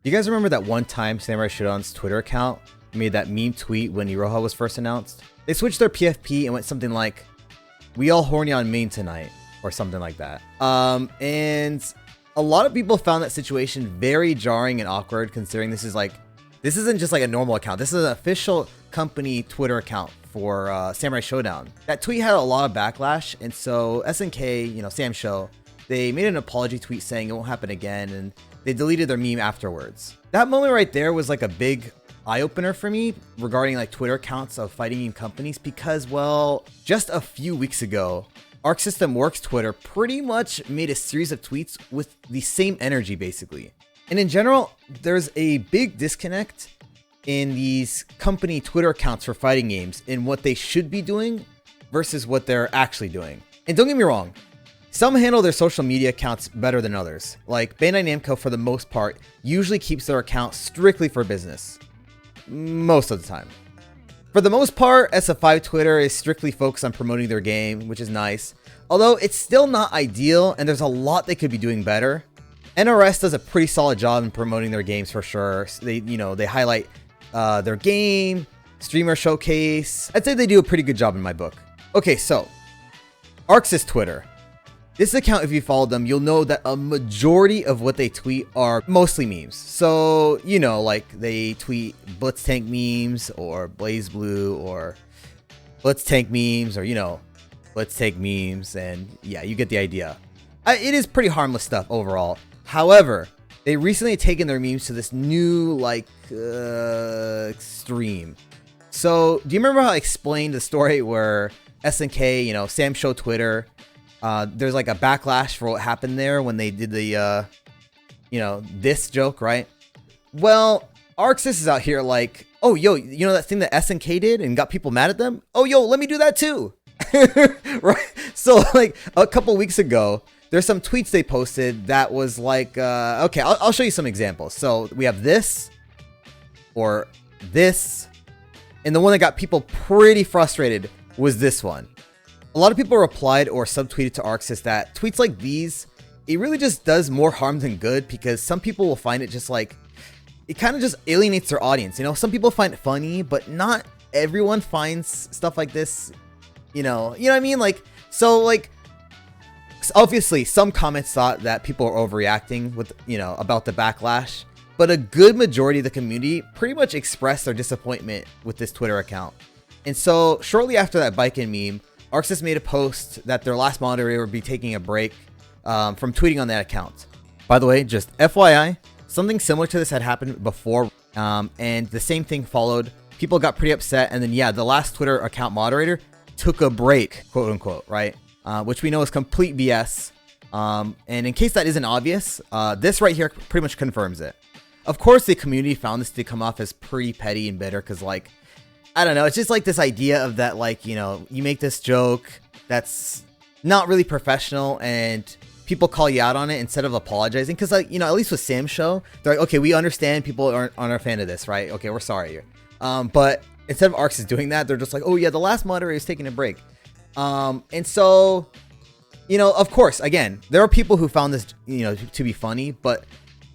You guys remember that one time Samurai Shodown's Twitter account made that meme tweet when Iroha was first announced? They switched their PFP and went something like, "We all horny on main tonight," or something like that. And a lot of people found that situation very jarring and awkward, considering this isn't just like a normal account. This is an official company Twitter account for Samurai Shodown. That tweet had a lot of backlash, and so SNK, Sam Show, they made an apology tweet saying it won't happen again, and they deleted their meme afterwards. That moment right there was like a big eye-opener for me regarding like Twitter accounts of fighting game companies because, well, just a few weeks ago, Arcsystemworks Twitter pretty much made a series of tweets with the same energy basically. And in general, there's a big disconnect in these company Twitter accounts for fighting games in what they should be doing versus what they're actually doing. And don't get me wrong, some handle their social media accounts better than others. Like Bandai Namco, for the most part, usually keeps their account strictly for business. Most of the time. For the most part, SF5 Twitter is strictly focused on promoting their game, which is nice. Although it's still not ideal and there's a lot they could be doing better. NRS does a pretty solid job in promoting their games for sure. They highlight their game, streamer showcase. I'd say they do a pretty good job in my book. Okay, so Arcsys Twitter. This account, if you follow them, you'll know that a majority of what they tweet are mostly memes. So, like they tweet Blitztank memes or Blaze Blue or Blitztank memes or, Blitztank memes. And yeah, you get the idea. It is pretty harmless stuff overall. However, they recently taken their memes to this new, extreme. So, do you remember how I explained the story where SNK, Sam Show Twitter, there's like a backlash for what happened there when they did the, this joke, right? Well, Arcsys is out here like, oh, yo, that thing that SNK did and got people mad at them? Oh, yo, let me do that too. Right? So like a couple weeks ago, there's some tweets they posted that was like, okay, I'll show you some examples. So we have this or this, and the one that got people pretty frustrated was this one. A lot of people replied or subtweeted to Arcsys that tweets like these, it really just does more harm than good because some people will find it just like, it kind of just alienates their audience. Some people find it funny, but not everyone finds stuff like this, you know what I mean? Obviously some comments thought that people are overreacting with, about the backlash, but a good majority of the community pretty much expressed their disappointment with this Twitter account. And so shortly after that Biken meme, Arcsys made a post that their last moderator would be taking a break from tweeting on that account. By the way, just FYI, something similar to this had happened before, and the same thing followed. People got pretty upset, and then the last Twitter account moderator took a break, quote unquote, right? Which we know is complete BS. And in case that isn't obvious, this right here pretty much confirms it. Of course, the community found this to come off as pretty petty and bitter because, I don't know, it's just like this idea of that, you make this joke that's not really professional and people call you out on it instead of apologizing. Because, at least with Sam's show, they're like, okay, we understand people aren't a fan of this, right? Okay, we're sorry. But instead of Arcs is doing that, they're just like, oh yeah, the last moderator is taking a break. And so, of course, again, there are people who found this, to be funny, but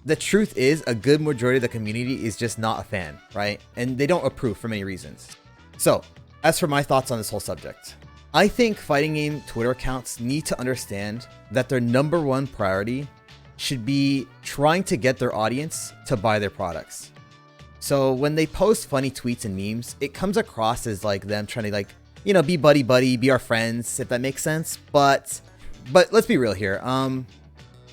the truth is a good majority of the community is just not a fan, right? And they don't approve for many reasons. So, as for my thoughts on this whole subject, I think fighting game Twitter accounts need to understand that their number one priority should be trying to get their audience to buy their products. So when they post funny tweets and memes, it comes across as like them trying to be buddy, be our friends, if that makes sense. But let's be real here.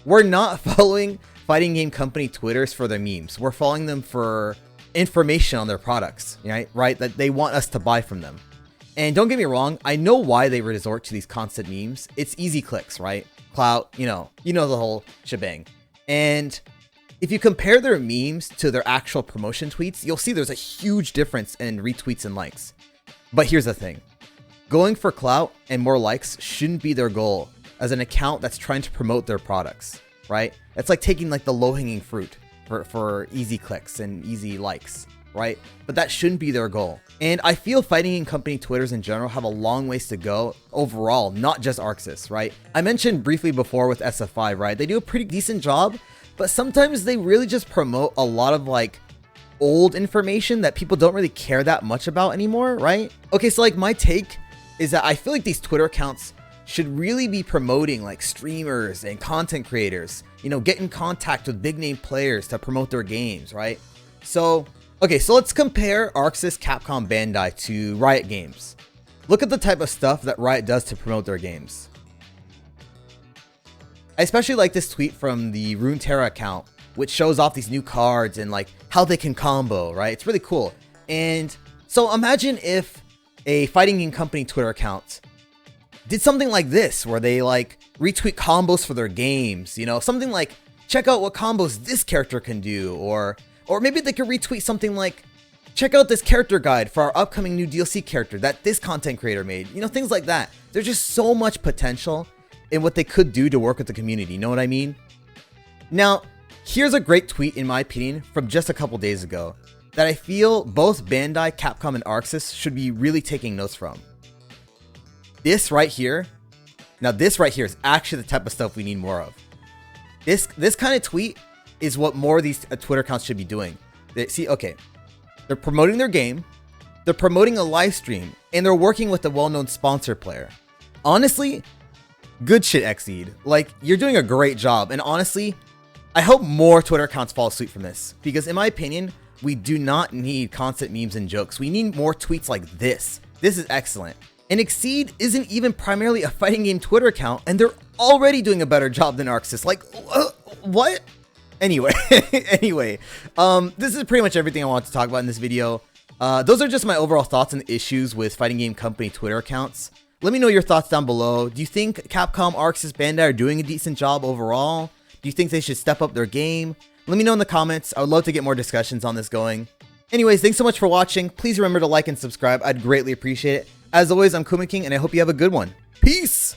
We're not following fighting game company Twitters for their memes. We're following them for information on their products, right? That they want us to buy from them. And don't get me wrong, I know why they resort to these constant memes. It's easy clicks, right? Clout, you know the whole shebang. And if you compare their memes to their actual promotion tweets, you'll see there's a huge difference in retweets and likes. But here's the thing. Going for clout and more likes shouldn't be their goal as an account that's trying to promote their products, right? It's like taking the low-hanging fruit for easy clicks and easy likes, right? But that shouldn't be their goal. And I feel fighting game company Twitters in general have a long ways to go overall, not just Arcsys, right? I mentioned briefly before with SF5, right? They do a pretty decent job but sometimes they really just promote a lot of like old information that people don't really care that much about anymore, right? Okay, so like my take is that I feel like these Twitter accounts should really be promoting like streamers and content creators, you know, get in contact with big name players to promote their games, right? So, okay, so let's compare Arcsys, Capcom, Bandai to Riot Games. Look at the type of stuff that Riot does to promote their games. I especially like this tweet from the Runeterra account, which shows off these new cards and like how they can combo, right? It's really cool. And so imagine if a fighting game company Twitter account did something like this, where they like retweet combos for their games, you know, something like, check out what combos this character can do, or maybe they could retweet something like, check out this character guide for our upcoming new DLC character that this content creator made, you know, things like that. There's just so much potential in what they could do to work with the community, you know what I mean? Now, here's a great tweet, in my opinion, from just a couple days ago that I feel both Bandai, Capcom, and Arcsys should be really taking notes from. This right here, now this right here is actually the type of stuff we need more of. This kind of tweet is what more of these Twitter accounts should be doing. See, okay, they're promoting their game, they're promoting a live stream, and they're working with a well-known sponsor player. Honestly, good shit, Xseed. Like, you're doing a great job, and honestly, I hope more Twitter accounts follow suit from this, because in my opinion, we do not need constant memes and jokes. We need more tweets like this. This is excellent. And Xseed isn't even primarily a fighting game Twitter account, and they're already doing a better job than Arcsys. Like, what? Anyway, this is pretty much everything I want to talk about in this video. Those are just my overall thoughts and issues with fighting game company Twitter accounts. Let me know your thoughts down below. Do you think Capcom, Arcsys, Bandai are doing a decent job overall? Do you think they should step up their game? Let me know in the comments. I would love to get more discussions on this going. Anyways, thanks so much for watching. Please remember to like and subscribe. I'd greatly appreciate it. As always, I'm Kuma King, and I hope you have a good one. Peace!